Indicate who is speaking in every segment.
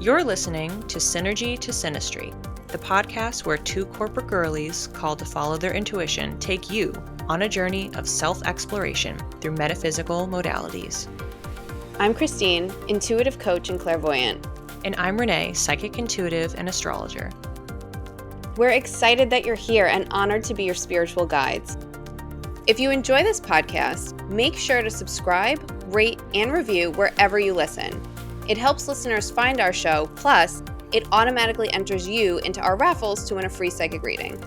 Speaker 1: You're listening to Synergy to Synastry, the podcast where two corporate girlies called to follow their intuition take you on a journey of self-exploration through metaphysical modalities.
Speaker 2: I'm Christine, intuitive coach and clairvoyant.
Speaker 1: And I'm Renee, psychic intuitive and astrologer.
Speaker 2: We're excited that you're here and honored to be your spiritual guides. If you enjoy this podcast, make sure to subscribe, rate, and review wherever you listen. It helps listeners find our show, plus it automatically enters you into our raffles to win a free psychic reading.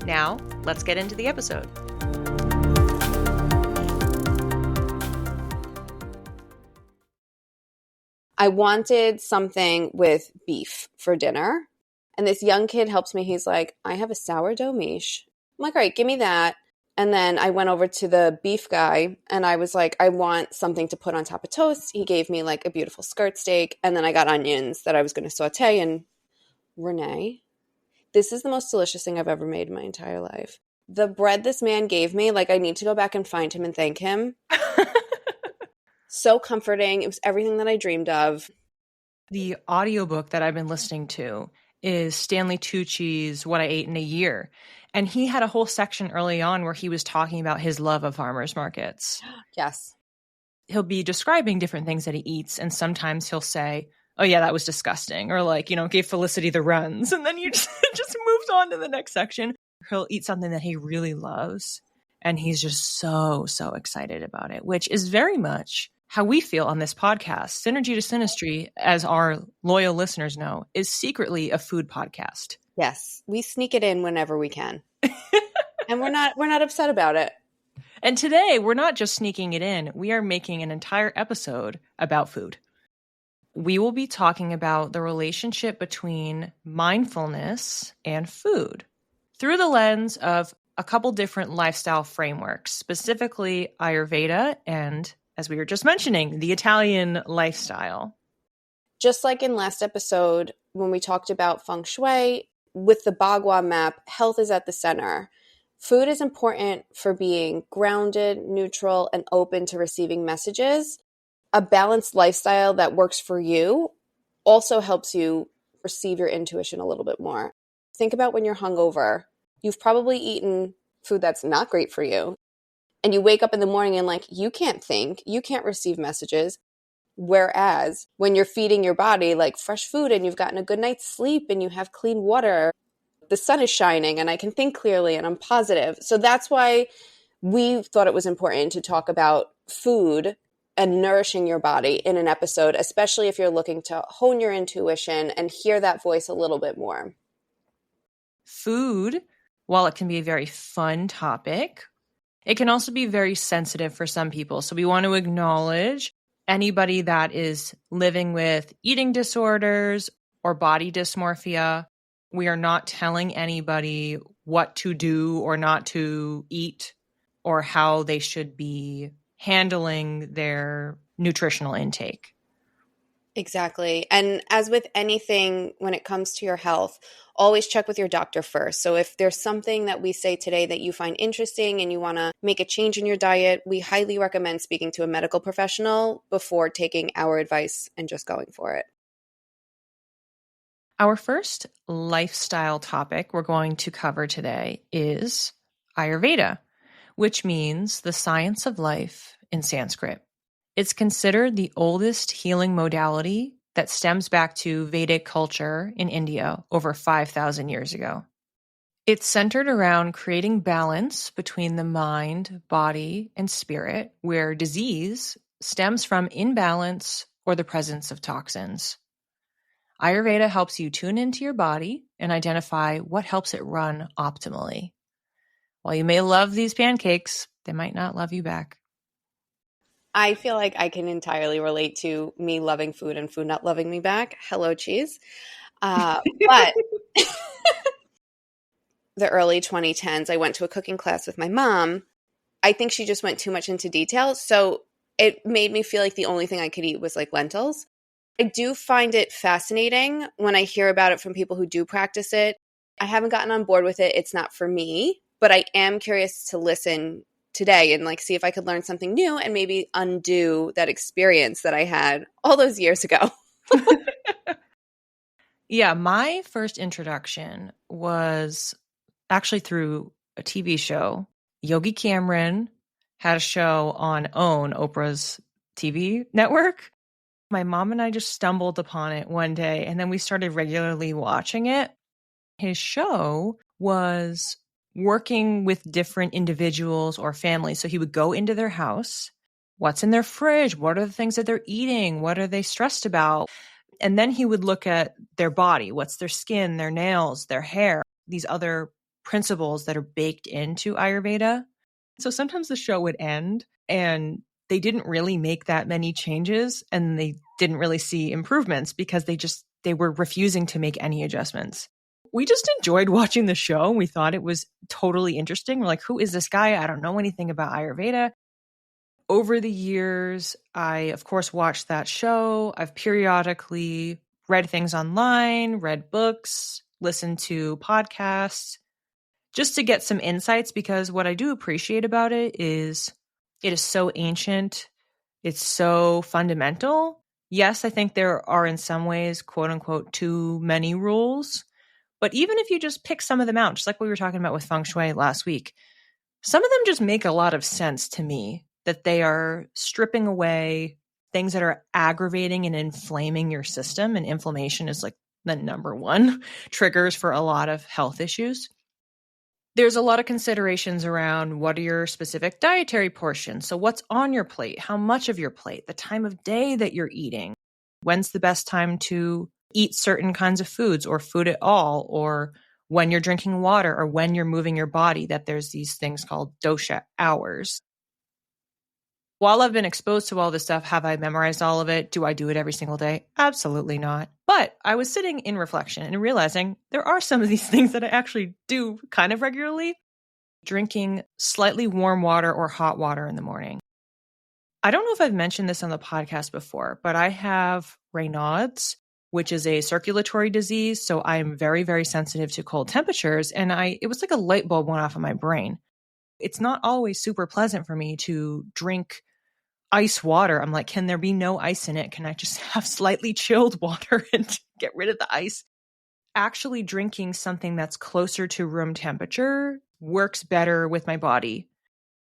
Speaker 1: Now, let's get into the episode.
Speaker 2: I wanted something with beef for dinner, and this young kid helps me. He's like, I have a sourdough miche. I'm like, all right, give me that. And then I went over to the beef guy and I was like, I want something to put on top of toast. He gave me like a beautiful skirt steak. And then I got onions that I was going to saute. And Renee, this is the most delicious thing I've ever made in my entire life. The bread this man gave me, like I need to go back and find him and thank him. So comforting. It was everything that I dreamed of.
Speaker 1: The audiobook that I've been listening to is Stanley Tucci's What I Ate in a Year. And he had a whole section early on where he was talking about his love of farmers markets.
Speaker 2: Yes.
Speaker 1: He'll be describing different things that he eats. And sometimes he'll say, oh yeah, that was disgusting. Or like, gave Felicity the runs. And then you just moves on to the next section. He'll eat something that he really loves. And he's just so excited about it, which is very much how we feel on this podcast. Synergy to Synastry, as our loyal listeners know, is secretly a food podcast.
Speaker 2: Yes, we sneak it in whenever we can. And we're not upset about it.
Speaker 1: And today, we're not just sneaking it in. We are making an entire episode about food. We will be talking about the relationship between mindfulness and food through the lens of a couple different lifestyle frameworks, specifically Ayurveda and, as we were just mentioning, the Italian lifestyle.
Speaker 2: Just like in last episode, when we talked about feng shui, with the Bagua map, health is at the center. Food is important for being grounded, neutral, and open to receiving messages. A balanced lifestyle that works for you also helps you receive your intuition a little bit more. Think about when you're hungover. You've probably eaten food that's not great for you. And you wake up in the morning and like, you can't think, you can't receive messages. Whereas when you're feeding your body like fresh food and you've gotten a good night's sleep and you have clean water, the sun is shining and I can think clearly and I'm positive. So that's why we thought it was important to talk about food and nourishing your body in an episode, especially if you're looking to hone your intuition and hear that voice a little bit more.
Speaker 1: Food, while it can be a very fun topic, it can also be very sensitive for some people. So we want to acknowledge anybody that is living with eating disorders or body dysmorphia. We are not telling anybody what to do or not to eat or how they should be handling their nutritional intake.
Speaker 2: Exactly. And as with anything, when it comes to your health, always check with your doctor first. So if there's something that we say today that you find interesting and you want to make a change in your diet, we highly recommend speaking to a medical professional before taking our advice and just going for it.
Speaker 1: Our first lifestyle topic we're going to cover today is Ayurveda, which means the science of life in Sanskrit. It's considered the oldest healing modality that stems back to Vedic culture in India over 5,000 years ago. It's centered around creating balance between the mind, body, and spirit, where disease stems from imbalance or the presence of toxins. Ayurveda helps you tune into your body and identify what helps it run optimally. While you may love these pancakes, they might not love you back.
Speaker 2: I feel like I can entirely relate to me loving food and food not loving me back. Hello, cheese. But the early 2010s, I went to a cooking class with my mom. I think she just went too much into detail. So it made me feel like the only thing I could eat was like lentils. I do find it fascinating when I hear about it from people who do practice it. I haven't gotten on board with it. It's not for me, but I am curious to listen today and like see if I could learn something new and maybe undo that experience that I had all those years ago.
Speaker 1: Yeah, my first introduction was actually through a TV show. Yogi Cameron had a show on OWN, Oprah's TV network. My mom and I just stumbled upon it one day, and then we started regularly watching it. His show was working with different individuals or families. So he would go into their house. What's in their fridge? What are the things that they're eating? What are they stressed about? And then he would look at their body. What's their skin, their nails, their hair, these other principles that are baked into Ayurveda. So sometimes the show would end and they didn't really make that many changes and they didn't really see improvements because they were refusing to make any adjustments. We just enjoyed watching the show. We thought it was totally interesting. We're like, who is this guy? I don't know anything about Ayurveda. Over the years, I, of course, watched that show. I've periodically read things online, read books, listened to podcasts, just to get some insights, because what I do appreciate about it is so ancient. It's so fundamental. Yes, I think there are in some ways, quote unquote, too many rules. But even if you just pick some of them out, just like we were talking about with feng shui last week, some of them just make a lot of sense to me, that they are stripping away things that are aggravating and inflaming your system. And inflammation is like the number one triggers for a lot of health issues. There's a lot of considerations around what are your specific dietary portions. So what's on your plate? How much of your plate? The time of day that you're eating. When's the best time to eat certain kinds of foods or food at all? Or when you're drinking water or when you're moving your body, that there's these things called dosha hours. While I've been exposed to all this stuff, have I memorized all of it? Do I do it every single day? Absolutely not. But I was sitting in reflection and realizing there are some of these things that I actually do kind of regularly. Drinking slightly warm water or hot water in the morning. I don't know if I've mentioned this on the podcast before, but I have Raynaud's, which is a circulatory disease. So I'm very, very sensitive to cold temperatures. And it was like a light bulb went off in my brain. It's not always super pleasant for me to drink ice water. I'm like, can there be no ice in it? Can I just have slightly chilled water and get rid of the ice? Actually drinking something that's closer to room temperature works better with my body.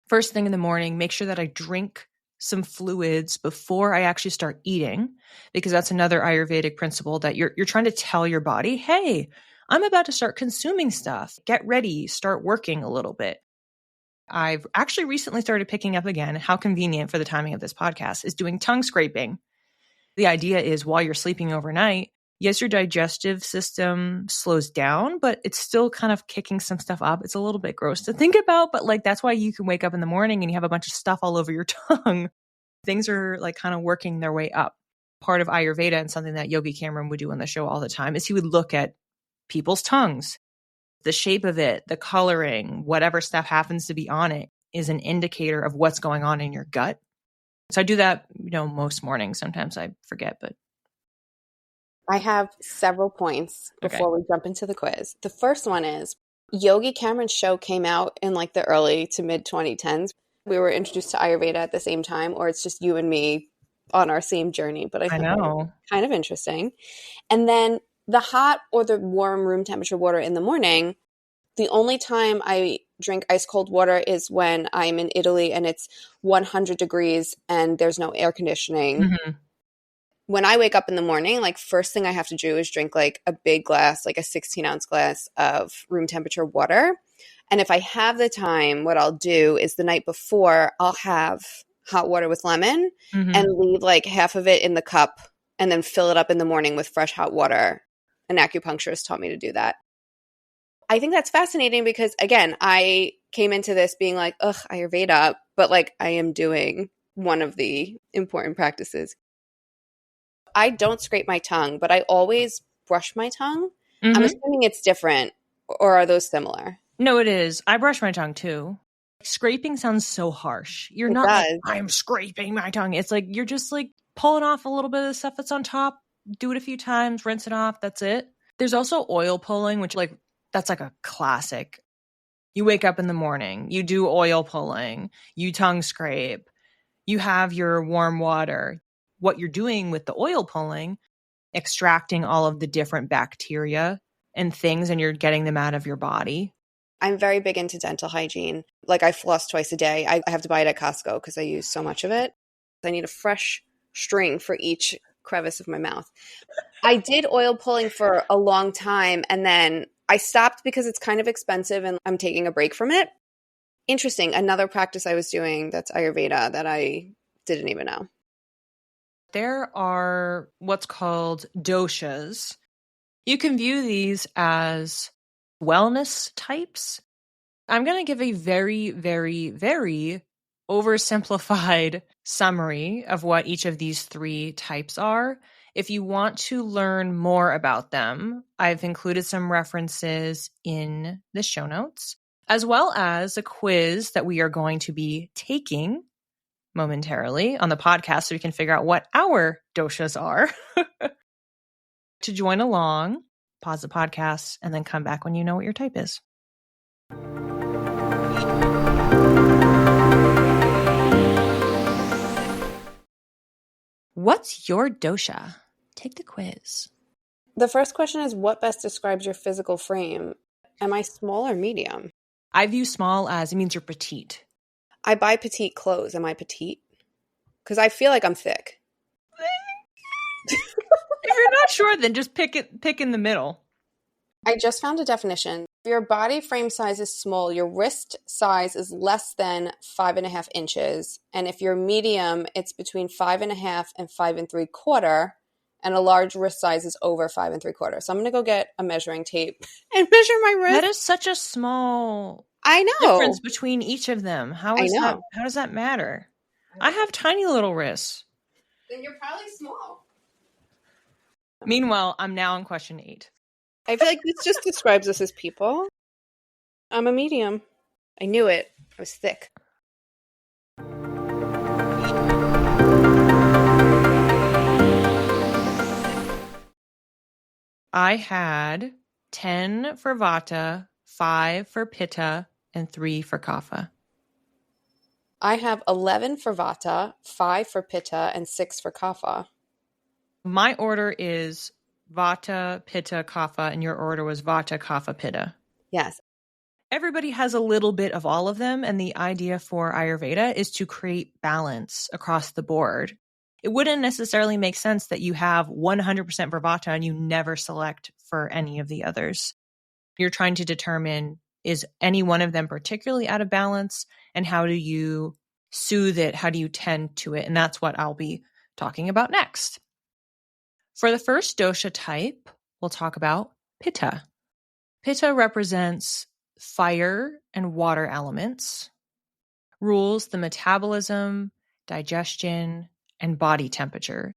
Speaker 1: First thing in the morning, make sure that I drink some fluids before I actually start eating, because that's another Ayurvedic principle that you're trying to tell your body, hey, I'm about to start consuming stuff. Get ready, start working a little bit. I've actually recently started picking up again, how convenient for the timing of this podcast, is doing tongue scraping. The idea is while you're sleeping overnight, yes, your digestive system slows down, but it's still kind of kicking some stuff up. It's a little bit gross to think about, but like that's why you can wake up in the morning and you have a bunch of stuff all over your tongue. Things are like kind of working their way up. Part of Ayurveda and something that Yogi Cameron would do on the show all the time is he would look at people's tongues. The shape of it, the coloring, whatever stuff happens to be on it is an indicator of what's going on in your gut. So I do that, most mornings. Sometimes I forget, but
Speaker 2: I have several points before we jump into the quiz. The first one is Yogi Cameron's show came out in like the early to mid 2010s. We were introduced to Ayurveda at the same time, or it's just you and me on our same journey. But I know, kind of interesting. And then the hot or the warm room temperature water in the morning, the only time I drink ice cold water is when I'm in Italy and it's 100 degrees and there's no air conditioning.
Speaker 1: Mm-hmm.
Speaker 2: When I wake up in the morning, like first thing I have to do is drink like a big glass, like a 16-ounce glass of room temperature water. And if I have the time, what I'll do is the night before, I'll have hot water with lemon and leave like half of it in the cup and then fill it up in the morning with fresh hot water. An acupuncturist taught me to do that. I think that's fascinating because, again, I came into this being like, ugh, Ayurveda, but like I am doing one of the important practices. I don't scrape my tongue, but I always brush my tongue. I'm assuming it's different, or are those similar?
Speaker 1: No, it is. I brush my tongue too. Scraping sounds so harsh. You're not like, I'm scraping my tongue. It's like you're just like pulling off a little bit of the stuff that's on top. Do it a few times, rinse it off. That's it. There's also oil pulling, which like that's like a classic. You wake up in the morning, you do oil pulling, you tongue scrape, you have your warm water. What you're doing with the oil pulling extracting all of the different bacteria and things, and you're getting them out of your body.
Speaker 2: I'm very big into dental hygiene. Like I floss twice a day. I have to buy it at Costco because I use so much of it. I need a fresh string for each crevice of my mouth. I did oil pulling for a long time, and then I stopped because it's kind of expensive and I'm taking a break from it. Interesting. Another practice I was doing that's Ayurveda that I didn't even know.
Speaker 1: There are what's called doshas. You can view these as wellness types. I'm going to give a very, very, very oversimplified summary of what each of these three types are. If you want to learn more about them, I've included some references in the show notes, as well as a quiz that we are going to be taking momentarily on the podcast so we can figure out what our doshas are. To join along, pause the podcast, and then come back when you know what your type is. What's your dosha? Take the quiz.
Speaker 2: The first question is, what best describes your physical frame? Am I small or medium?
Speaker 1: I view small as it means you're petite.
Speaker 2: I buy petite clothes. Am I petite? Because I feel like I'm thick.
Speaker 1: If you're not sure, then just pick in the middle.
Speaker 2: I just found a definition. If your body frame size is small, your wrist size is less than 5.5 inches. And if you're medium, it's between 5.5 and 5.75. And a large wrist size is over 5.75. So I'm going to go get a measuring tape and measure my wrist.
Speaker 1: That is such a small difference between each of them. How does that matter? I have tiny little wrists.
Speaker 2: Then you're probably small.
Speaker 1: Meanwhile, I'm now on question 8.
Speaker 2: I feel like this just describes us as people. I'm a medium. I knew it. I was thick.
Speaker 1: I had 10 for Vata, 5 for Pitta, and 3 for Kapha.
Speaker 2: I have 11 for Vata, 5 for Pitta, and 6 for Kapha.
Speaker 1: My order is Vata, Pitta, Kapha, and your order was Vata, Kapha, Pitta.
Speaker 2: Yes.
Speaker 1: Everybody has a little bit of all of them, and the idea for Ayurveda is to create balance across the board. It wouldn't necessarily make sense that you have 100% for Vata and you never select for any of the others. You're trying to determine, is any one of them particularly out of balance, and how do you soothe it? How do you tend to it? And that's what I'll be talking about next. For the first dosha type, we'll talk about Pitta. Pitta represents fire and water elements, rules the metabolism, digestion, and body temperature.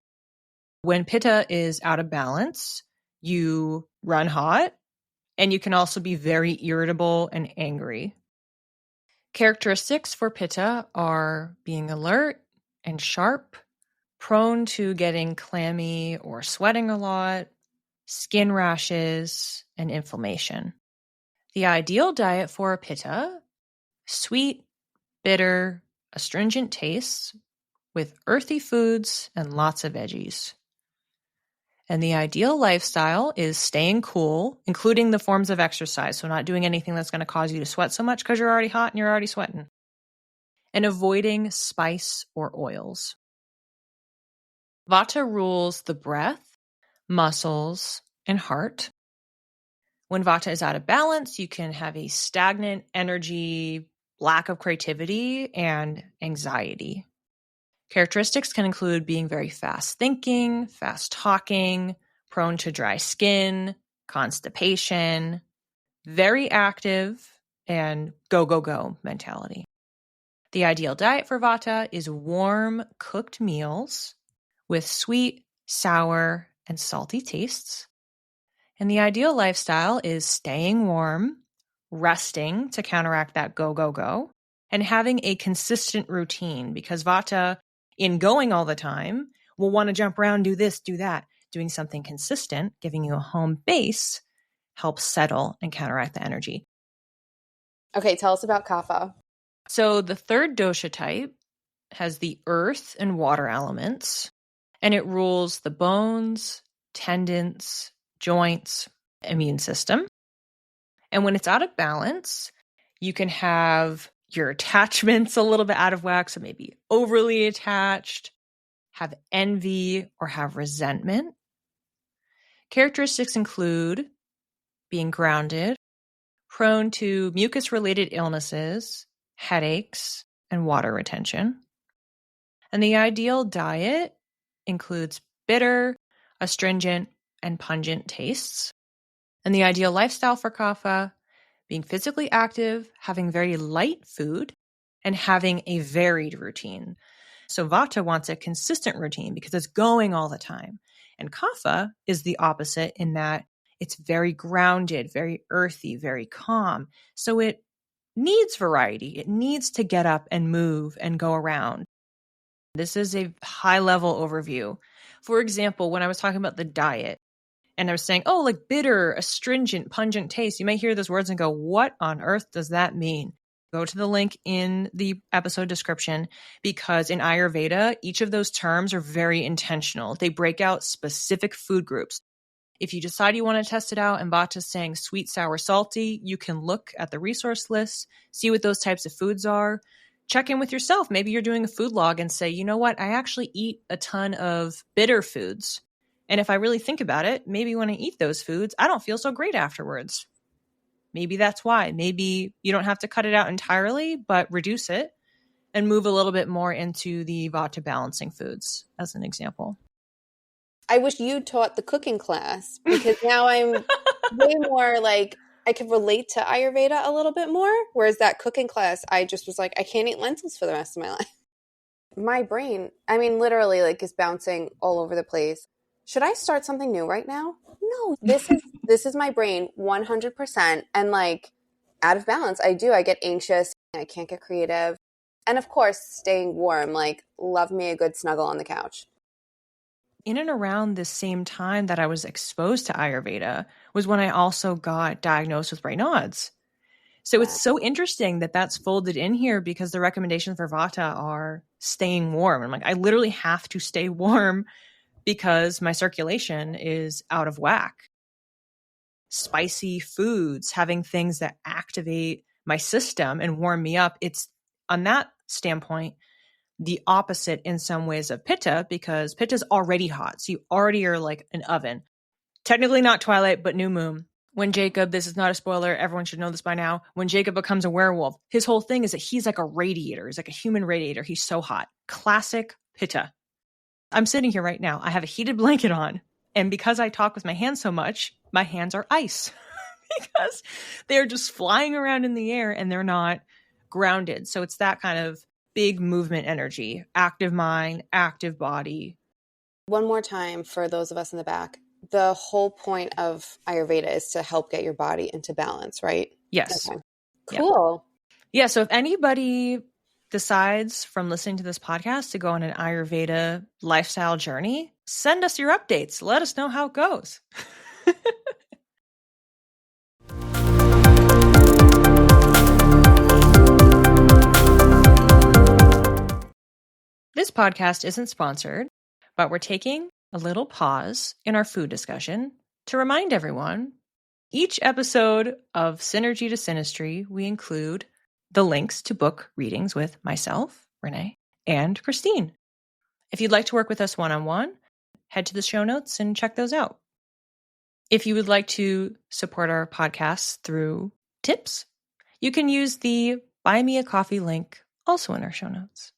Speaker 1: When Pitta is out of balance, you run hot, and you can also be very irritable and angry. Characteristics for Pitta are being alert and sharp, prone to getting clammy or sweating a lot, skin rashes, and inflammation. The ideal diet for a Pitta: sweet, bitter, astringent tastes with earthy foods and lots of veggies. And the ideal lifestyle is staying cool, including the forms of exercise, so not doing anything that's going to cause you to sweat so much because you're already hot and you're already sweating. And avoiding spice or oils. Vata rules the breath, muscles, and heart. When Vata is out of balance, you can have a stagnant energy, lack of creativity, and anxiety. Characteristics can include being very fast thinking, fast talking, prone to dry skin, constipation, very active, and go, go, go mentality. The ideal diet for Vata is warm, cooked meals with sweet, sour, and salty tastes. And the ideal lifestyle is staying warm, resting to counteract that go, go, go, and having a consistent routine, because Vata, in going all the time, will want to jump around, do this, do that. Doing something consistent, giving you a home base, helps settle and counteract the energy.
Speaker 2: Okay, tell us about Kapha.
Speaker 1: So the third dosha type has the earth and water elements, and it rules the bones, tendons, joints, immune system. And when it's out of balance, you can have your attachments a little bit out of whack, so maybe overly attached, have envy, or have resentment. Characteristics include being grounded, prone to mucus-related illnesses, headaches, and water retention. And the ideal diet includes bitter, astringent, and pungent tastes. And the ideal lifestyle for Kapha, being physically active, having very light food, and having a varied routine. So Vata wants a consistent routine because it's going all the time. And Kapha is the opposite in that it's very grounded, very earthy, very calm. So it needs variety. It needs to get up and move and go around. This is a high-level overview. For example, when I was talking about the diet, and I was saying, oh, like bitter, astringent, pungent taste, you may hear those words and go, what on earth does that mean? Go to the link in the episode description, because in Ayurveda, each of those terms are very intentional. They break out specific food groups. If you decide you want to test it out and Vata's saying sweet, sour, salty, you can look at the resource list, see what those types of foods are. Check in with yourself. Maybe you're doing a food log and say, you know what? I actually eat a ton of bitter foods. And if I really think about it, maybe when I eat those foods, I don't feel so great afterwards. Maybe that's why. Maybe you don't have to cut it out entirely, but reduce it and move a little bit more into the Vata balancing foods, as an example.
Speaker 2: I wish you taught the cooking class, because now I'm way more like, I could relate to Ayurveda a little bit more. Whereas that cooking class, I just was like, I can't eat lentils for the rest of my life. My brain, I mean, literally like is bouncing all over the place. Should I start something new right now? No, this is my brain 100%. And like out of balance, I get anxious. I can't get creative. And of course, staying warm, like love me a good snuggle on the couch.
Speaker 1: In and around the same time that I was exposed to Ayurveda was when I also got diagnosed with Raynaud's. So It's so interesting that that's folded in here, because the recommendations for Vata are staying warm. I'm like, I literally have to stay warm because my circulation is out of whack. Spicy foods, having things that activate my system and warm me up. It's on that standpoint the opposite in some ways of Pitta, because Pitta is already hot. So you already are like an oven. Technically not Twilight, but New Moon. When Jacob, this is not a spoiler, everyone should know this by now, when Jacob becomes a werewolf, his whole thing is that he's like a radiator. He's like a human radiator. He's so hot. Classic Pitta. I'm sitting here right now. I have a heated blanket on. And because I talk with my hands so much, my hands are ice because they're just flying around in the air and they're not grounded. So it's that kind of big movement energy, active mind, active body.
Speaker 2: One more time for those of us in the back. The whole point of Ayurveda is to help get your body into balance, right?
Speaker 1: Yes.
Speaker 2: Okay. Cool.
Speaker 1: Yeah. So if anybody decides from listening to this podcast to go on an Ayurveda lifestyle journey, send us your updates. Let us know how it goes. This podcast isn't sponsored, but we're taking a little pause in our food discussion to remind everyone each episode of Synergy to Synastry, we include the links to book readings with myself, Renee, and Christine. If you'd like to work with us one-on-one, head to the show notes and check those out. If you would like to support our podcast through tips, you can use the Buy Me a Coffee link also in our show notes.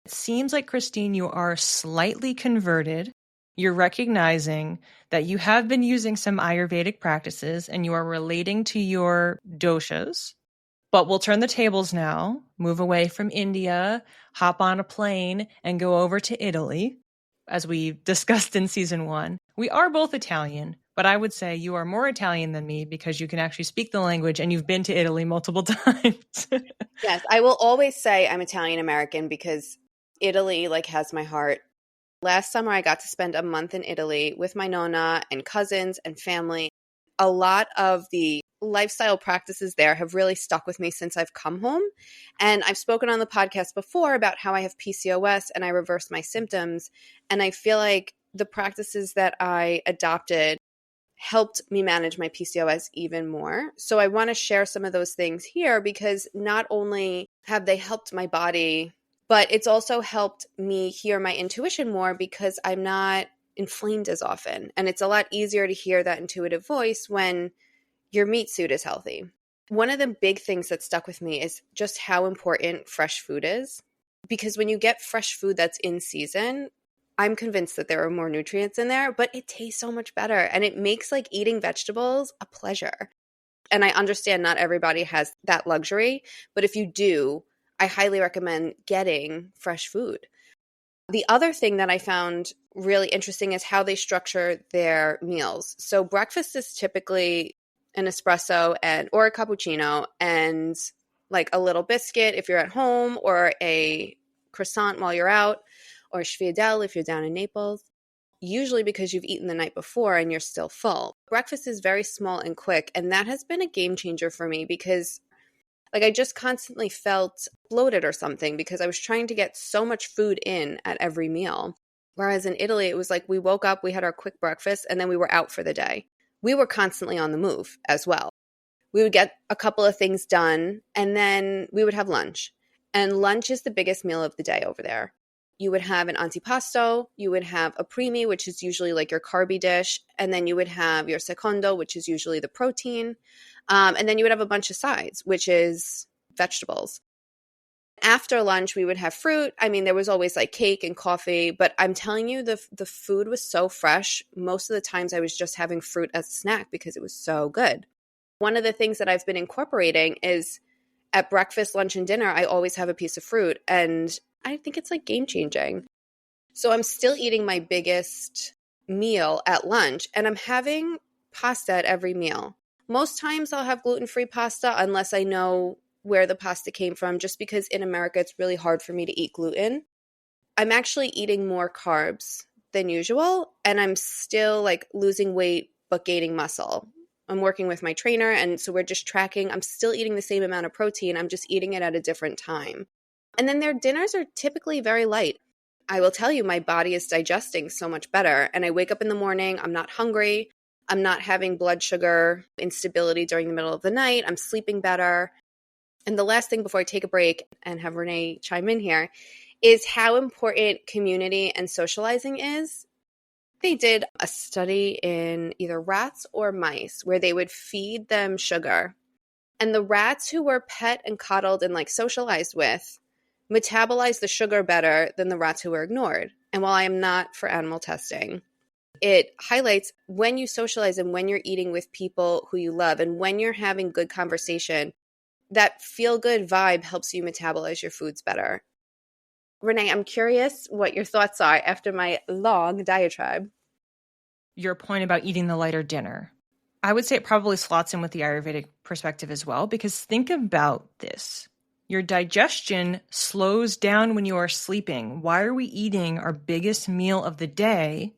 Speaker 1: It seems like, Christine, you are slightly converted. You're recognizing that you have been using some Ayurvedic practices and you are relating to your doshas. But we'll turn the tables now, move away from India, hop on a plane, and go over to Italy, as we discussed in season 1. We are both Italian, but I would say you are more Italian than me because you can actually speak the language and you've been to Italy multiple times.
Speaker 2: Yes, I will always say I'm Italian American because Italy has my heart. Last summer, I got to spend a month in Italy with my nonna and cousins and family. a lot of the lifestyle practices there have really stuck with me since I've come home. And I've spoken on the podcast before about how I have PCOS and I reversed my symptoms. And I feel like the practices that I adopted helped me manage my PCOS even more. So I want to share some of those things here because not only have they helped my body, but it's also helped me hear my intuition more because I'm not inflamed as often. And it's a lot easier to hear that intuitive voice when your meat suit is healthy. One of the big things that stuck with me is just how important fresh food is. Because when you get fresh food that's in season, I'm convinced that there are more nutrients in there, but it tastes so much better. And it makes like eating vegetables a pleasure. And I understand not everybody has that luxury, but if you do, I highly recommend getting fresh food. The other thing that I found really interesting is how they structure their meals. So breakfast is typically an espresso or a cappuccino and like a little biscuit if you're at home, or a croissant while you're out, or sfidel if you're down in Naples, usually because you've eaten the night before and you're still full. Breakfast is very small and quick, and that has been a game changer for me because like I just constantly felt bloated or something because I was trying to get so much food in at every meal. Whereas in Italy, it was like we woke up, we had our quick breakfast, and then we were out for the day. We were constantly on the move as well. We would get a couple of things done, and then we would have lunch. And lunch is the biggest meal of the day over there. You would have an antipasto, you would have a primi, which is usually like your carby dish, and then you would have your secondo, which is usually the protein, and then you would have a bunch of sides, which is vegetables. After lunch, we would have fruit. I mean, there was always like cake and coffee, but I'm telling you, the food was so fresh. Most of the times I was just having fruit as a snack because it was so good. One of the things that I've been incorporating is at breakfast, lunch, and dinner, I always have a piece of fruit, and I think it's like game changing. So I'm still eating my biggest meal at lunch, and I'm having pasta at every meal. Most times I'll have gluten-free pasta unless I know where the pasta came from, just because in America it's really hard for me to eat gluten. I'm actually eating more carbs than usual, and I'm still like losing weight but gaining muscle. I'm working with my trainer, and so we're just tracking. I'm still eating the same amount of protein. I'm just eating it at a different time. And then their dinners are typically very light. I will tell you, my body is digesting so much better. And I wake up in the morning, I'm not hungry. I'm not having blood sugar instability during the middle of the night. I'm sleeping better. And the last thing before I take a break and have Renee chime in here is how important community and socializing is. They did a study in either rats or mice where they would feed them sugar. And the rats who were pet and coddled and like socialized with metabolized the sugar better than the rats who were ignored. And while I am not for animal testing, it highlights when you socialize and when you're eating with people who you love and when you're having good conversation, that feel-good vibe helps you metabolize your foods better. Renee, I'm curious what your thoughts are after my long diatribe.
Speaker 1: Your point about eating the lighter dinner. I would say it probably slots in with the Ayurvedic perspective as well, because think about this. Your digestion slows down when you are sleeping. Why are we eating our biggest meal of the day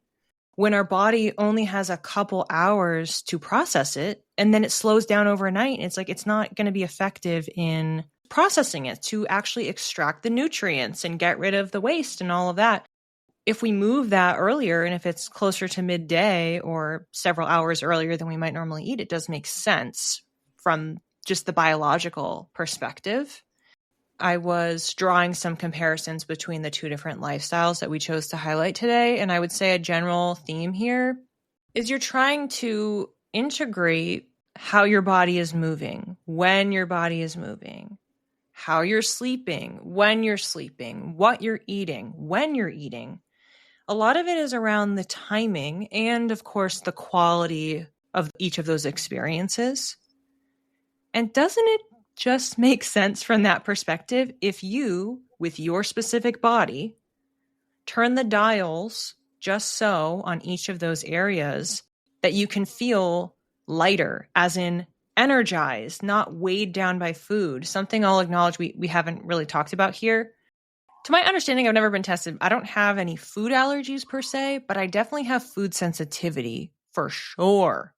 Speaker 1: when our body only has a couple hours to process it, and then it slows down overnight? It's like it's not going to be effective in processing it to actually extract the nutrients and get rid of the waste and all of that. If we move that earlier, and if it's closer to midday or several hours earlier than we might normally eat, it does make sense from just the biological perspective. I was drawing some comparisons between the two different lifestyles that we chose to highlight today. And I would say a general theme here is you're trying to integrate how your body is moving, when your body is moving, how you're sleeping, when you're sleeping, what you're eating, when you're eating. A lot of it is around the timing and, of course, the quality of each of those experiences. And doesn't it just make sense from that perspective if you, with your specific body, turn the dials just so on each of those areas that you can feel lighter, as in energized, not weighed down by food? Something I'll acknowledge we haven't really talked about here. To my understanding, I've never been tested. I don't have any food allergies per se, but I definitely have food sensitivity for sure.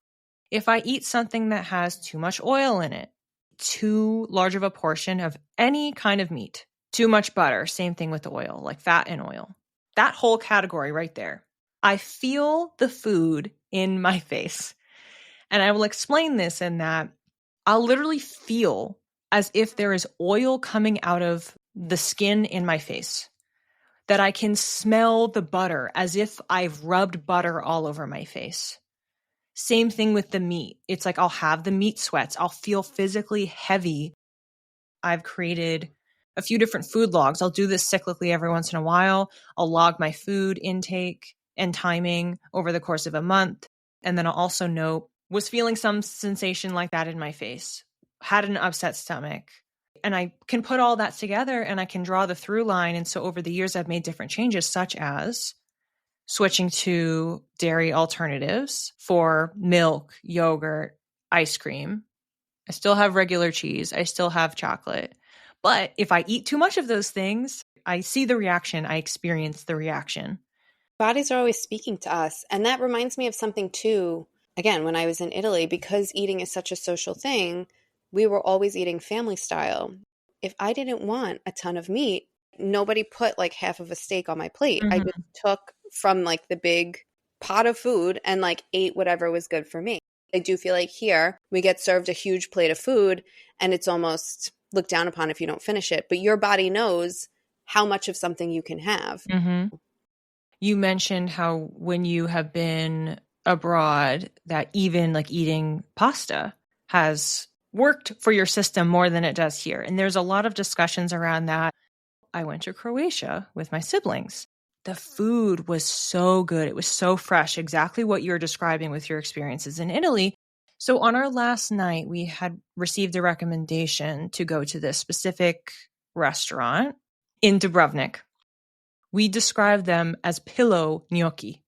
Speaker 1: If I eat something that has too much oil in it, too large of a portion of any kind of meat, too much butter, same thing with the oil, like fat and oil, that whole category right there, I feel the food in my face. And I will explain this in that I'll literally feel as if there is oil coming out of the skin in my face, that I can smell the butter as if I've rubbed butter all over my face. Same thing with the meat. It's like I'll have the meat sweats. I'll feel physically heavy. I've created a few different food logs. I'll do this cyclically every once in a while. I'll log my food intake and timing over the course of a month. And then I'll also note, was feeling some sensation like that in my face, had an upset stomach. And I can put all that together and I can draw the through line. And so over the years, I've made different changes, such as switching to dairy alternatives for milk, yogurt, ice cream. I still have regular cheese. I still have chocolate. But if I eat too much of those things, I see the reaction. I experience the reaction.
Speaker 2: Bodies are always speaking to us. And that reminds me of something too. Again, when I was in Italy, because eating is such a social thing, we were always eating family style. If I didn't want a ton of meat, nobody put like half of a steak on my plate. I just took from like the big pot of food and like ate whatever was good for me. I do feel like here we get served a huge plate of food and it's almost looked down upon if you don't finish it. But your body knows how much of something you can have.
Speaker 1: Mm-hmm. You mentioned how when you have been abroad, that even like eating pasta has worked for your system more than it does here. And there's a lot of discussions around that. I went to Croatia with my siblings. The food was so good. It was so fresh, exactly what you're describing with your experiences in Italy. So on our last night, we had received a recommendation to go to this specific restaurant in Dubrovnik. We described them as pillow gnocchi.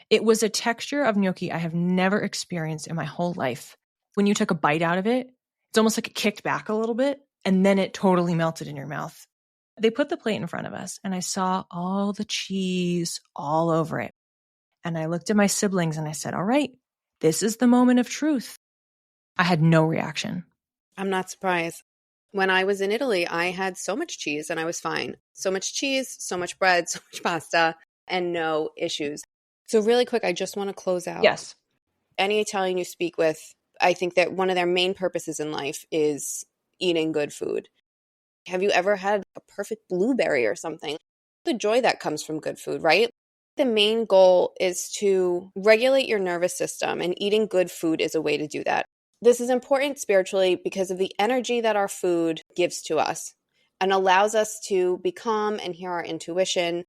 Speaker 1: It was a texture of gnocchi I have never experienced in my whole life. When you took a bite out of it, it's almost like it kicked back a little bit, and then it totally melted in your mouth. They put the plate in front of us, and I saw all the cheese all over it. And I looked at my siblings and I said, all right, this is the moment of truth. I had no reaction.
Speaker 2: I'm not surprised. When I was in Italy, I had so much cheese and I was fine. So much cheese, so much bread, so much pasta, and no issues. So really quick, I just want to close out.
Speaker 1: Yes.
Speaker 2: Any Italian you speak with, I think that one of their main purposes in life is eating good food. Have you ever had a perfect blueberry or something? The joy that comes from good food, right? The main goal is to regulate your nervous system, and eating good food is a way to do that. This is important spiritually because of the energy that our food gives to us and allows us to be calm and hear our intuition.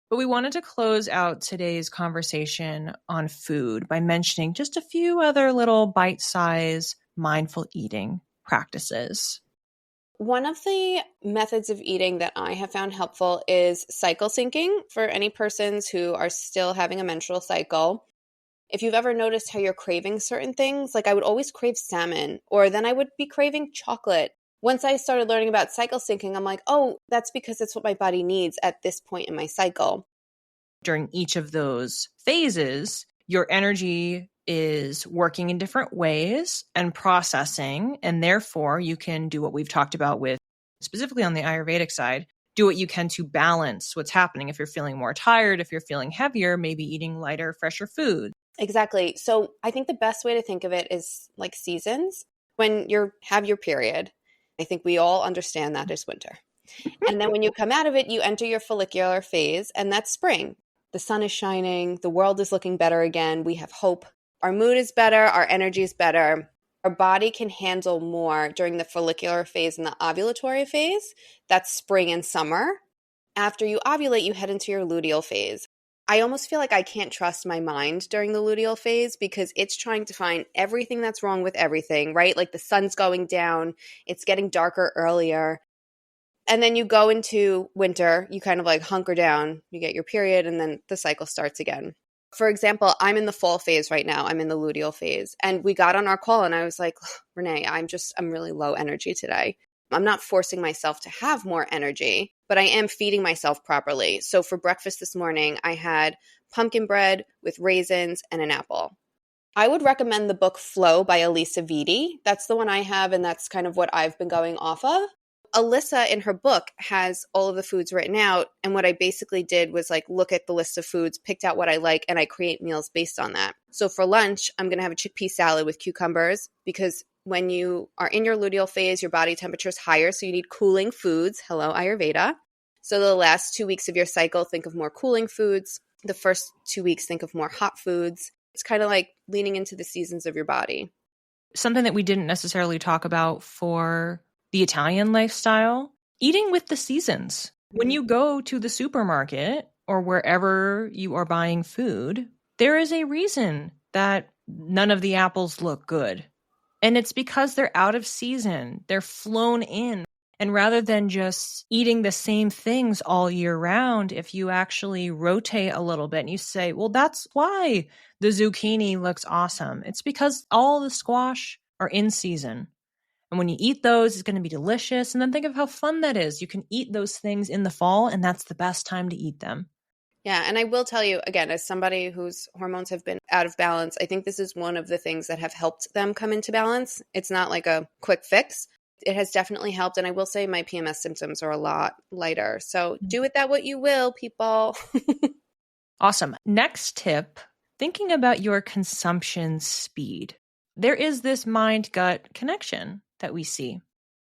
Speaker 1: But we wanted to close out today's conversation on food by mentioning just a few other little bite-sized mindful eating practices.
Speaker 2: One of the methods of eating that I have found helpful is cycle syncing for any persons who are still having a menstrual cycle. If you've ever noticed how you're craving certain things, like I would always crave salmon, or then I would be craving chocolate. Once I started learning about cycle syncing, I'm like, oh, that's because it's what my body needs at this point in my cycle.
Speaker 1: During each of those phases, your energy is working in different ways and processing, and therefore you can do what we've talked about with, specifically on the Ayurvedic side, do what you can to balance what's happening. If you're feeling more tired, if you're feeling heavier, maybe eating lighter, fresher food.
Speaker 2: Exactly. So I think the best way to think of it is like seasons. When you have your period, I think we all understand that is winter. And then when you come out of it, you enter your follicular phase, and that's spring. The sun is shining. The world is looking better again. We have hope. Our mood is better. Our energy is better. Our body can handle more during the follicular phase and the ovulatory phase. That's spring and summer. After you ovulate, you head into your luteal phase. I almost feel like I can't trust my mind during the luteal phase because it's trying to find everything that's wrong with everything, right? Like the sun's going down. It's getting darker earlier. And then you go into winter, you kind of like hunker down, you get your period, and then the cycle starts again. For example, I'm in the fall phase right now. I'm in the luteal phase. And we got on our call and I was like, Renee, I'm really low energy today. I'm not forcing myself to have more energy, but I am feeding myself properly. So for breakfast this morning, I had pumpkin bread with raisins and an apple. I would recommend the book Flow by Elisa Vitti. That's the one I have, and that's kind of what I've been going off of. Alyssa in her book has all of the foods written out. And what I basically did was like look at the list of foods, picked out what I like, and I create meals based on that. So for lunch, I'm going to have a chickpea salad with cucumbers because when you are in your luteal phase, your body temperature is higher. So you need cooling foods. Hello, Ayurveda. So the last 2 weeks of your cycle, think of more cooling foods. The first 2 weeks, think of more hot foods. It's kind of like leaning into the seasons of your body.
Speaker 1: Something that we didn't necessarily talk about for the Italian lifestyle, eating with the seasons. When you go to the supermarket or wherever you are buying food, there is a reason that none of the apples look good. And it's because they're out of season. They're flown in. And rather than just eating the same things all year round, if you actually rotate a little bit and you say, well, that's why the zucchini looks awesome. It's because all the squash are in season. And when you eat those, it's going to be delicious. And then think of how fun that is. You can eat those things in the fall, and that's the best time to eat them.
Speaker 2: Yeah. And I will tell you, again, as somebody whose hormones have been out of balance, I think this is one of the things that have helped them come into balance. It's not like a quick fix. It has definitely helped. And I will say my PMS symptoms are a lot lighter. So do with that what you will, people.
Speaker 1: Awesome. Next tip, thinking about your consumption speed. There is this mind-gut connection that we see.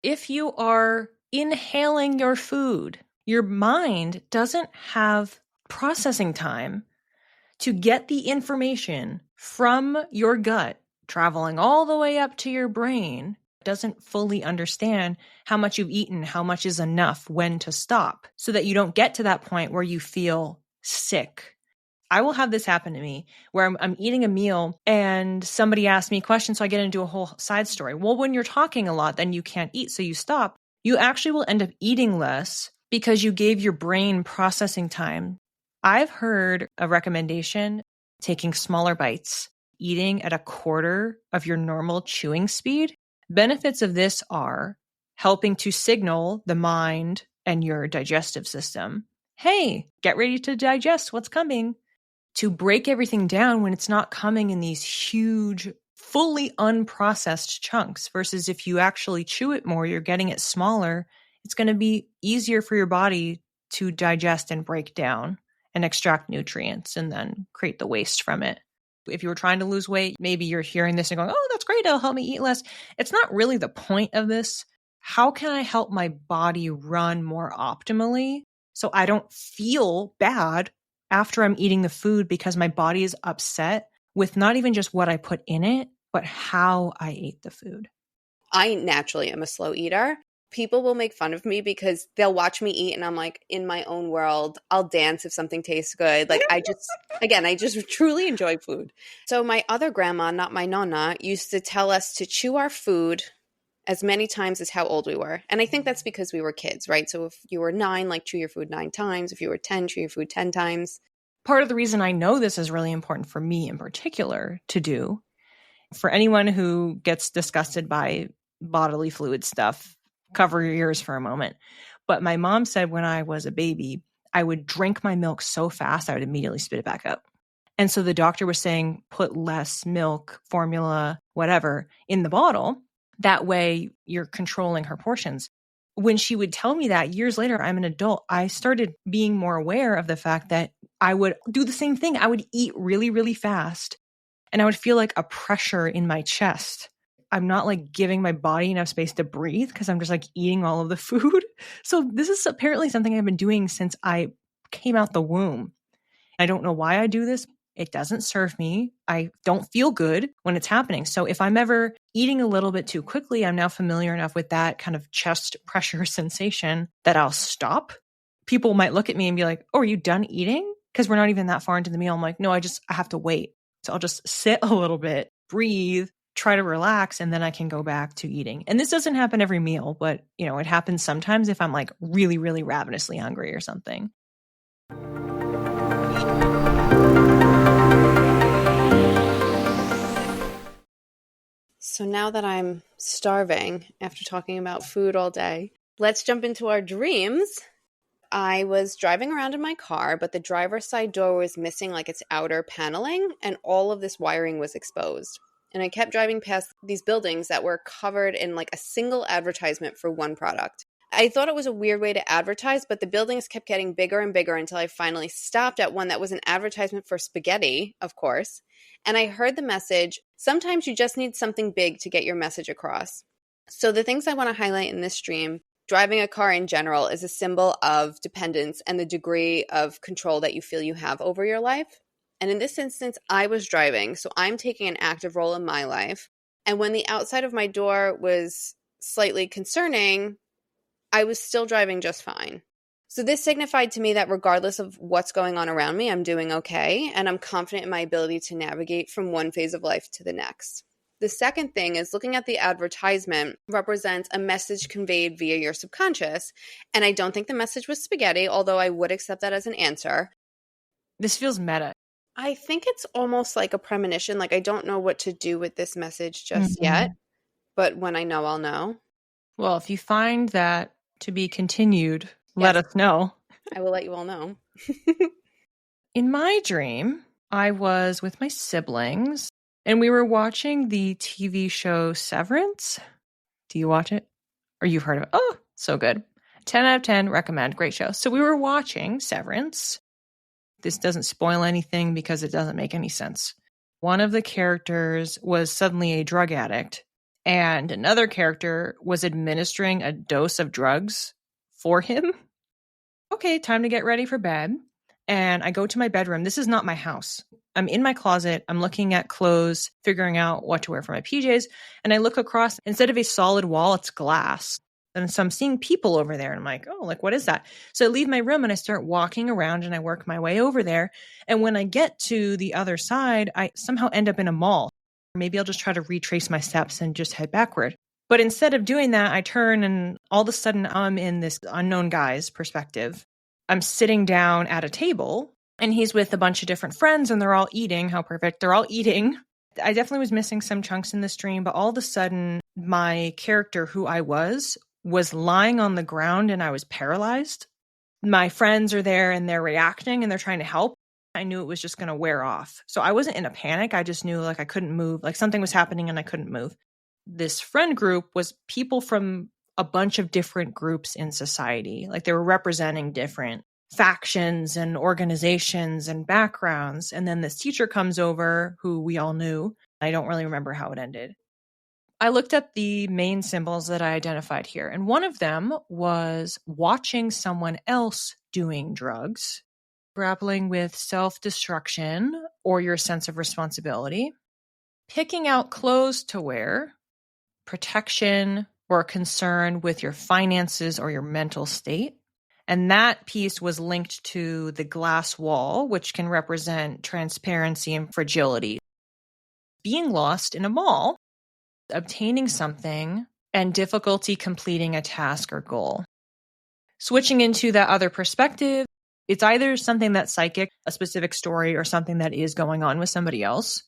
Speaker 1: If you are inhaling your food, your mind doesn't have processing time to get the information from your gut traveling all the way up to your brain. Doesn't fully understand how much you've eaten, how much is enough, when to stop, so that you don't get to that point where you feel sick. I will have this happen to me where I'm eating a meal and somebody asks me a question, so I get into a whole side story. Well, when you're talking a lot, then you can't eat, so you stop. You actually will end up eating less because you gave your brain processing time. I've heard a recommendation, taking smaller bites, eating at a quarter of your normal chewing speed. Benefits of this are helping to signal the mind and your digestive system, hey, get ready to digest what's coming. To break everything down when it's not coming in these huge, fully unprocessed chunks, versus if you actually chew it more, you're getting it smaller, it's going to be easier for your body to digest and break down and extract nutrients and then create the waste from it. If you were trying to lose weight, maybe you're hearing this and going, oh, that's great, it'll help me eat less. It's not really the point of this. How can I help my body run more optimally so I don't feel bad after I'm eating the food because my body is upset with not even just what I put in it, but how I ate the food?
Speaker 2: I naturally am a slow eater. People will make fun of me because they'll watch me eat and I'm like in my own world. I'll dance if something tastes good. Like I just truly enjoy food. So my other grandma, not my nonna, used to tell us to chew our food as many times as how old we were. And I think that's because we were kids, right? So if you were 9, like chew your food 9 times. If you were 10, chew your food 10 times.
Speaker 1: Part of the reason I know this is really important for me in particular to do, for anyone who gets disgusted by bodily fluid stuff, cover your ears for a moment. But my mom said when I was a baby, I would drink my milk so fast, I would immediately spit it back up. And so the doctor was saying, put less milk, formula, whatever in the bottle. That way you're controlling her portions. When she would tell me that years later, I'm an adult, I started being more aware of the fact that I would do the same thing. I would eat really, really fast and I would feel like a pressure in my chest. I'm not like giving my body enough space to breathe because I'm just like eating all of the food. So this is apparently something I've been doing since I came out the womb. I don't know why I do this. It doesn't serve me. I don't feel good when it's happening. So if I'm ever eating a little bit too quickly, I'm now familiar enough with that kind of chest pressure sensation that I'll stop. People might look at me and be like, oh, are you done eating? Because we're not even that far into the meal. I'm like, no, I have to wait. So I'll just sit a little bit, breathe, try to relax, and then I can go back to eating. And this doesn't happen every meal, but it happens sometimes if I'm like really, really ravenously hungry or something.
Speaker 2: So now that I'm starving after talking about food all day, let's jump into our dreams. I was driving around in my car, but the driver's side door was missing like its outer paneling, and all of this wiring was exposed. And I kept driving past these buildings that were covered in like a single advertisement for one product. I thought it was a weird way to advertise, but the buildings kept getting bigger and bigger until I finally stopped at one that was an advertisement for spaghetti, of course. And I heard the message, sometimes you just need something big to get your message across. So the things I want to highlight in this stream, driving a car in general is a symbol of dependence and the degree of control that you feel you have over your life. And in this instance, I was driving, so I'm taking an active role in my life. And when the outside of my door was slightly concerning, I was still driving just fine. So this signified to me that regardless of what's going on around me, I'm doing okay, and I'm confident in my ability to navigate from one phase of life to the next. The second thing is looking at the advertisement represents a message conveyed via your subconscious, and I don't think the message was spaghetti, although I would accept that as an answer.
Speaker 1: This feels meta.
Speaker 2: I think it's almost like a premonition, like I don't know what to do with this message just yet, but when I know, I'll know.
Speaker 1: Well, if you find that to be continued,
Speaker 2: Yes.
Speaker 1: let us know.
Speaker 2: I will let you all know.
Speaker 1: In my dream, I was with my siblings and we were watching the TV show Severance. Do you watch it? Or you've heard of it? Oh, so good. 10 out of 10, recommend. Great show. So we were watching Severance. This doesn't spoil anything because it doesn't make any sense. One of the characters was suddenly a drug addict, and another character was administering a dose of drugs for him. Okay, time to get ready for bed. And I go to my bedroom. This is not my house. I'm in my closet. I'm looking at clothes, figuring out what to wear for my PJs. And I look across, instead of a solid wall, it's glass. And so I'm seeing people over there. And I'm like, oh, like, what is that? So I leave my room and I start walking around and I work my way over there. And when I get to the other side, I somehow end up in a mall. Maybe I'll just try to retrace my steps and just head backward. But instead of doing that, I turn and all of a sudden I'm in this unknown guy's perspective. I'm sitting down at a table and he's with a bunch of different friends and they're all eating. How perfect. They're all eating. I definitely was missing some chunks in the stream, but all of a sudden my character, who I was lying on the ground and I was paralyzed. My friends are there and they're reacting and they're trying to help. I knew it was just going to wear off. So I wasn't in a panic. I just knew like I couldn't move, like something was happening and I couldn't move. This friend group was people from a bunch of different groups in society. Like they were representing different factions and organizations and backgrounds. And then this teacher comes over who we all knew. I don't really remember how it ended. I looked up the main symbols that I identified here, and one of them was watching someone else doing drugs, grappling with self-destruction or your sense of responsibility, picking out clothes to wear, protection or concern with your finances or your mental state. And that piece was linked to the glass wall, which can represent transparency and fragility. Being lost in a mall, obtaining something, and difficulty completing a task or goal. Switching into that other perspective, it's either something that's psychic, a specific story, or something that is going on with somebody else,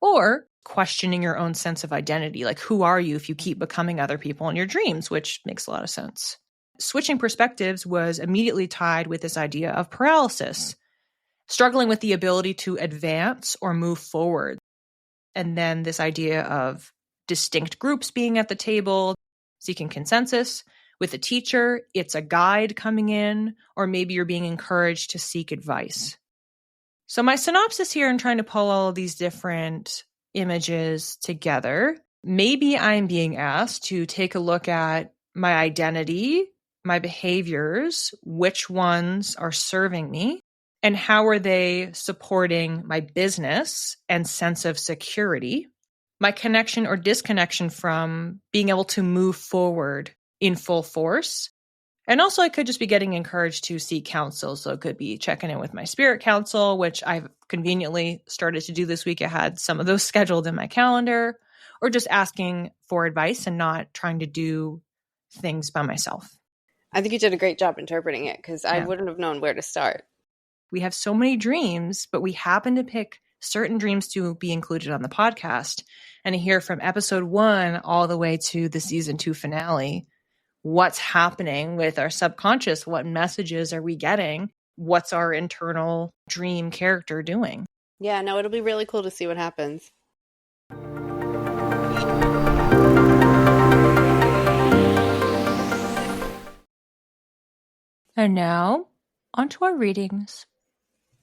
Speaker 1: or questioning your own sense of identity. Like, who are you if you keep becoming other people in your dreams, which makes a lot of sense. Switching perspectives was immediately tied with this idea of paralysis, struggling with the ability to advance or move forward. And then this idea of distinct groups being at the table, seeking consensus. With a teacher, it's a guide coming in, or maybe you're being encouraged to seek advice. So my synopsis here, in trying to pull all of these different images together, maybe I'm being asked to take a look at my identity, my behaviors, which ones are serving me, and how are they supporting my business and sense of security, my connection or disconnection from being able to move forward in full force. And also I could just be getting encouraged to seek counsel. So it could be checking in with my spirit council, which I've conveniently started to do this week. I had some of those scheduled in my calendar, or just asking for advice and not trying to do things by myself.
Speaker 2: I think you did a great job interpreting it because I wouldn't have known where to start.
Speaker 1: We have so many dreams, but we happen to pick certain dreams to be included on the podcast. And here from episode 1 all the way to the season 2 finale, what's happening with our subconscious. What messages are we getting? What's our internal dream character doing?
Speaker 2: Yeah, no, it'll be really cool to see what happens.
Speaker 1: And now, onto our readings.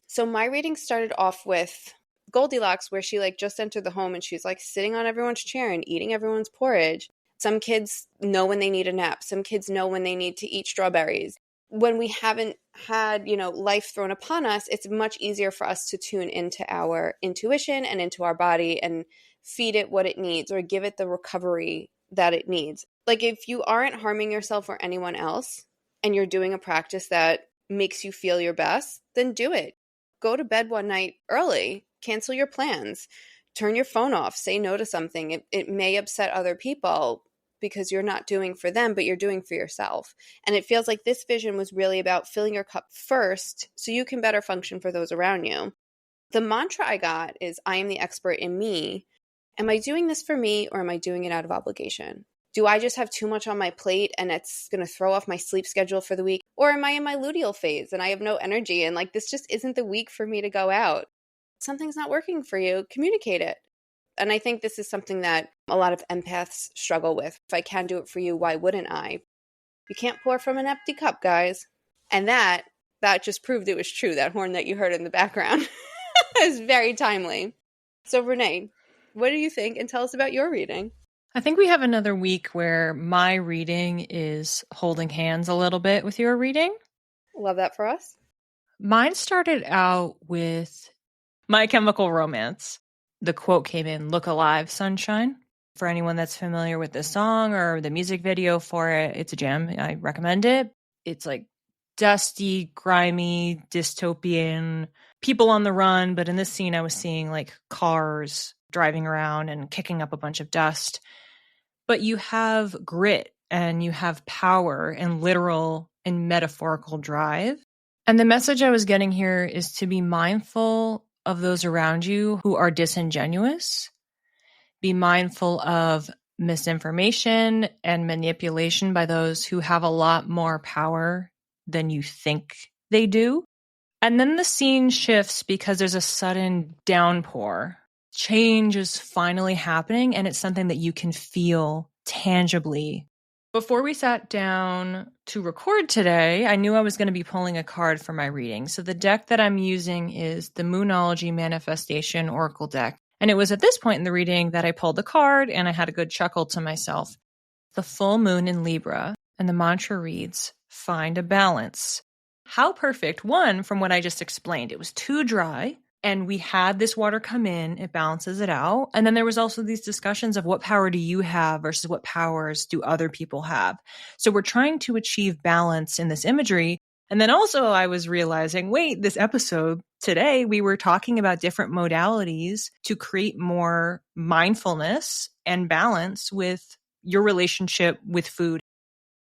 Speaker 2: So my reading started off with Goldilocks, where she just entered the home and she's sitting on everyone's chair and eating everyone's porridge. Some kids know when they need a nap. Some kids know when they need to eat strawberries. When we haven't had, life thrown upon us, it's much easier for us to tune into our intuition and into our body and feed it what it needs or give it the recovery that it needs. If you aren't harming yourself or anyone else and you're doing a practice that makes you feel your best, then do it. Go to bed one night early, cancel your plans, turn your phone off, say no to something. It may upset other people because you're not doing for them, but you're doing for yourself. And it feels like this vision was really about filling your cup first so you can better function for those around you. The mantra I got is, I am the expert in me. Am I doing this for me, or am I doing it out of obligation? Do I just have too much on my plate and it's going to throw off my sleep schedule for the week? Or am I in my luteal phase and I have no energy and this just isn't the week for me to go out? Something's not working for you. Communicate it. And I think this is something that a lot of empaths struggle with. If I can do it for you, why wouldn't I? You can't pour from an empty cup, guys. And that just proved it was true. That horn that you heard in the background is very timely. So Renee, what do you think? And tell us about your reading.
Speaker 1: I think we have another week where my reading is holding hands a little bit with your reading.
Speaker 2: Love that for us.
Speaker 1: Mine started out with My Chemical Romance. The quote came in, "Look alive, sunshine." For anyone that's familiar with this song or the music video for it, it's a gem. I recommend it. It's dusty, grimy, dystopian, people on the run. But in this scene, I was seeing cars driving around and kicking up a bunch of dust. But you have grit and you have power and literal and metaphorical drive. And the message I was getting here is to be mindful of those around you who are disingenuous. Be mindful of misinformation and manipulation by those who have a lot more power than you think they do. And then the scene shifts because there's a sudden downpour. Change is finally happening, and it's something that you can feel tangibly. Before we sat down to record today, I knew I was going to be pulling a card for my reading. So the deck that I'm using is the Moonology Manifestation Oracle deck. And it was at this point in the reading that I pulled the card and I had a good chuckle to myself. The full moon in Libra, and the mantra reads, "Find a balance." How perfect. One, from what I just explained, it was too dry. And we had this water come in, it balances it out. And then there was also these discussions of what power do you have versus what powers do other people have. So we're trying to achieve balance in this imagery. And then also I was realizing, wait, this episode today, we were talking about different modalities to create more mindfulness and balance with your relationship with food.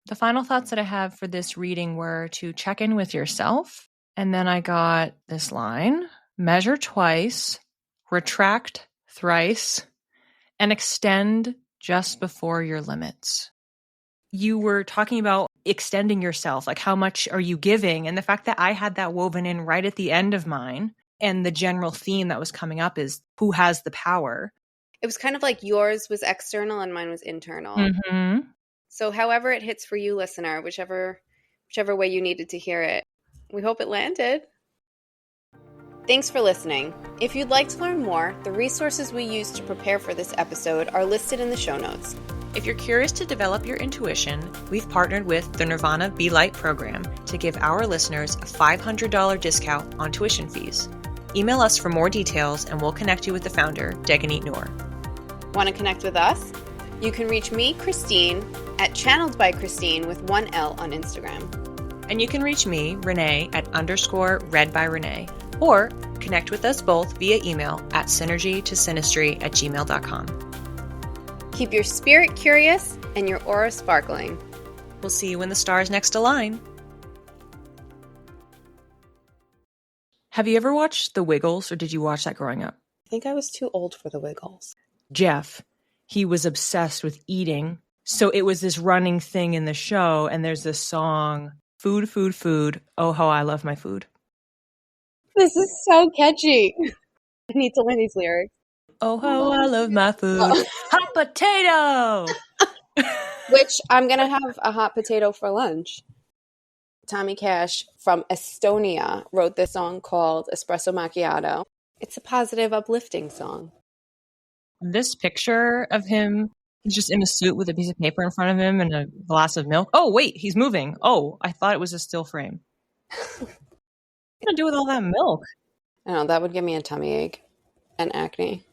Speaker 1: The final thoughts that I have for this reading were to check in with yourself. And then I got this line: measure twice, retract thrice, and extend just before your limits. You were talking about extending yourself, how much are you giving? And the fact that I had that woven in right at the end of mine, and the general theme that was coming up is who has the power.
Speaker 2: It was kind of yours was external and mine was internal.
Speaker 1: Mm-hmm.
Speaker 2: So however it hits for you, listener, whichever way you needed to hear it, we hope it landed. Thanks for listening. If you'd like to learn more, the resources we used to prepare for this episode are listed in the show notes.
Speaker 1: If you're curious to develop your intuition, we've partnered with the Nuurvana Be Light program to give our listeners a $500 discount on tuition fees. Email us for more details and we'll connect you with the founder, Deganit Noor.
Speaker 2: Want to connect with us? You can reach me, Christine, at Channeled by Christine with one L on Instagram.
Speaker 1: And you can reach me, Renee, at _Read by Renee. Or connect with us both via email at synergytosynastry@gmail.com.
Speaker 2: Keep your spirit curious and your aura sparkling.
Speaker 1: We'll see you when the stars next align. Have you ever watched The Wiggles, or did you watch that growing up?
Speaker 2: I think I was too old for The Wiggles.
Speaker 1: Jeff, he was obsessed with eating So it was this running thing in the show, and there's this song, food, food, food. Oh, how I love my food.
Speaker 2: This is so catchy. I need to learn these lyrics.
Speaker 1: Oh, how I love my food. Hot potato!
Speaker 2: Which I'm going to have a hot potato for lunch. Tommy Cash from Estonia wrote this song called Espresso Macchiato. It's a positive, uplifting song.
Speaker 1: This picture of him, he's just in a suit with a piece of paper in front of him and a glass of milk. Oh, wait, he's moving. Oh, I thought it was a still frame. What are you going to do with all that milk?
Speaker 2: I know, that would give me a tummy ache and acne.